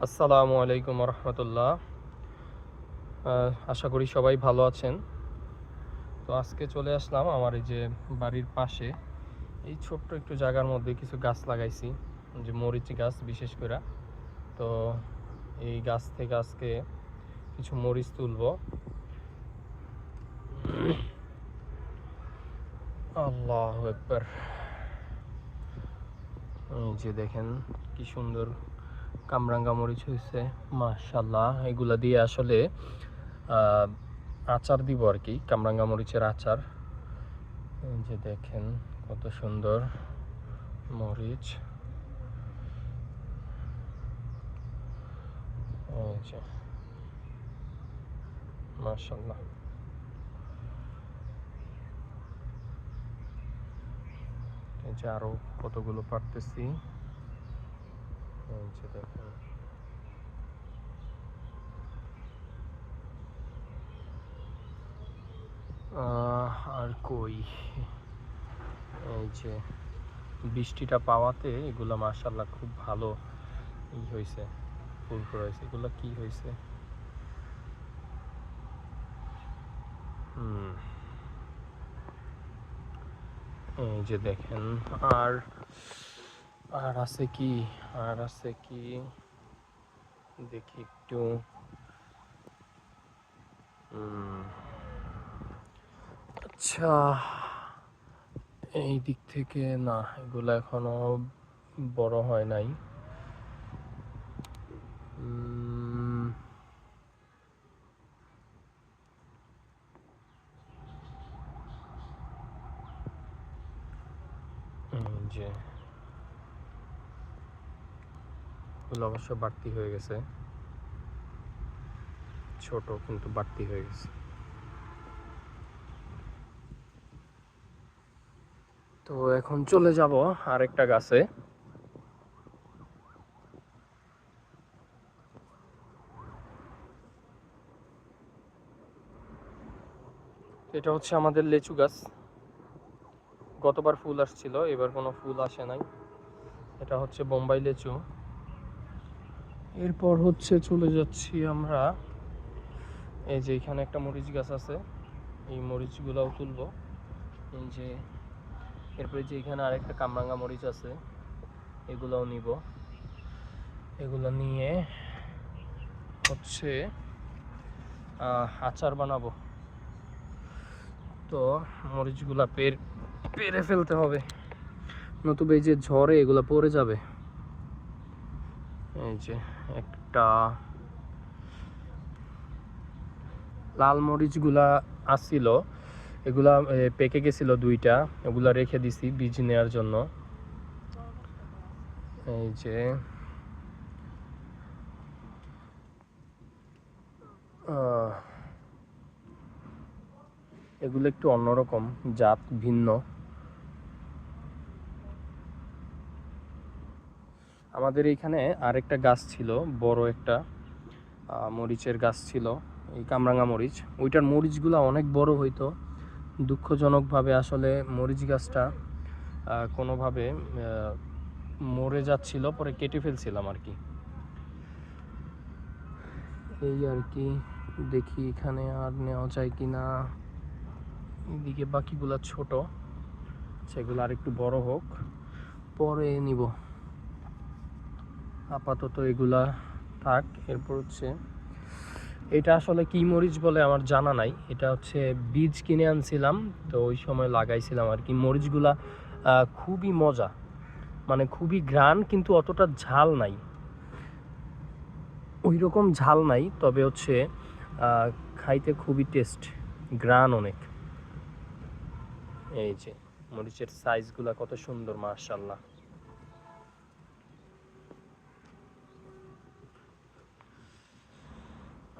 আসসালামু আলাইকুম রহমতুল্লাহ। আশা করি সবাই ভালো আছেন। তো আজকে চলে আসলাম আমার এই যে বাড়ির পাশে এই ছোট্ট একটু জায়গার মধ্যে কিছু গাছ লাগাইছি, যে মরিচ গাছ বিশেষ করে। তো এই গাছ থেকে আজকে কিছু মরিচ তুলবো। আল্লাহু আকবার। এই যে দেখেন কি সুন্দর কামরাঙ্গা মরিচ হয়েছে, মাশাআল্লাহ। এগুলা দিয়ে আসলে আচার দিব আর কি, কামরাঙ্গা মরিচের আচার। এই যে দেখেন কত সুন্দর মরিচ। এই যে মাশাআল্লাহ। এই যে আরো কতগুলো পারতেছি। এই যে দেখেন আর কই, এই যে বৃষ্টিটা পাওয়াতে এগুলা মাশাআল্লাহ খুব ভালো হয়েছে, ফুল হয়েছে। এগুলা কি হয়েছে? এই যে দেখেন আর আর আছে কি, আর আছে কি দেখি একটু। আচ্ছা, এই দিক থেকে না, এগুলো এখনো বড় হয় নাই। যে এগুলো অবশ্য বাড়তি হয়ে গেছে, ছোট কিন্তু বাড়তি হয়ে গেছে। তো এখন চলে যাব আরেকটা গাছে। এটা হচ্ছে আমাদের লেচু গাছ। গতবার ফুল আসছিল, এবার কোনো ফুল আসে নাই। এটা হচ্ছে বোম্বাই লেচু। এরপর হচ্ছে চলে যাচ্ছি আমরা, এই যে এখানে একটা মরিচ গাছ আছে, এই মরিচগুলোও তুলবো। এই যে এরপরে যে এখানে আরেকটা কামরাঙ্গা মরিচ আছে, এগুলোও নিব। এগুলো নিয়ে হচ্ছে আচার বানাবো। তো মরিচগুলা পেরে ফেলতে হবে, নতুবা এই যে ঝড়ে এগুলা পড়ে যাবে। এই যে একটা লাল মরিচগুলা আসছিল, এগুলা পেকে গেছিল দুইটা, এগুলা রেখে দিছি বীজ নেওয়ার জন্য। এই যে এগুলো একটু অন্যরকম জাত, ভিন্ন। আমাদের এইখানে আরেকটা গাছ ছিল, বড় একটা মরিচের গাছ ছিল, এই কামরাঙ্গা মরিচ। ওইটার মরিচগুলো অনেক বড় হইতো। দুঃখজনকভাবে আসলে মরিচ গাছটা কোনোভাবে মরে যাচ্ছিল, পরে কেটে ফেলছিলাম আর কি। এই আর কি, দেখি এখানে আর নেওয়া যায় কি না। এদিকে বাকিগুলা ছোট, সেগুলো আর একটু বড় হোক, পরে নিব। আপাতত এগুলা থাক। এরপর হচ্ছে এটা আসলে কি মরিচ বলে আমার জানা নাই। এটা হচ্ছে বীজ কিনে আনছিলাম, তো ওই সময় লাগাইছিলাম আর কি। মরিচগুলা খুবই মজা, মানে খুবই ঘ্রাণ, কিন্তু অতটা ঝাল নাই, ওই রকম ঝাল নাই, তবে হচ্ছে খাইতে খুবই টেস্ট, ঘ্রাণ অনেক। এই যে মরিচের সাইজগুলা কত সুন্দর, মাশাআল্লাহ।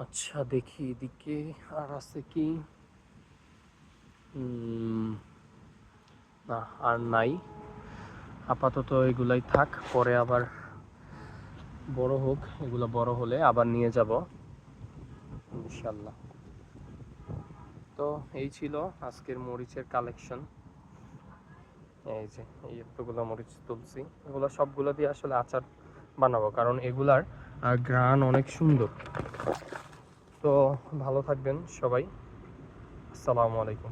আচ্ছা দেখি এদিকে আর আছে কি। না, আর নাই। আপাতত এগুলাই থাক, পরে আবার বড় হোক, এগুলো বড় হলে আবার নিয়ে যাব ইনশাল্লাহ। তো এই ছিল আজকের মরিচের কালেকশন। এই যে এই এতগুলো মরিচ তুলছি, এগুলো সবগুলো দিয়ে আসলে আচার বানাবো, কারণ এগুলার আর ঘ্রাণ অনেক সুন্দর। তো ভালো থাকবেন সবাই, আসসালামু আলাইকুম।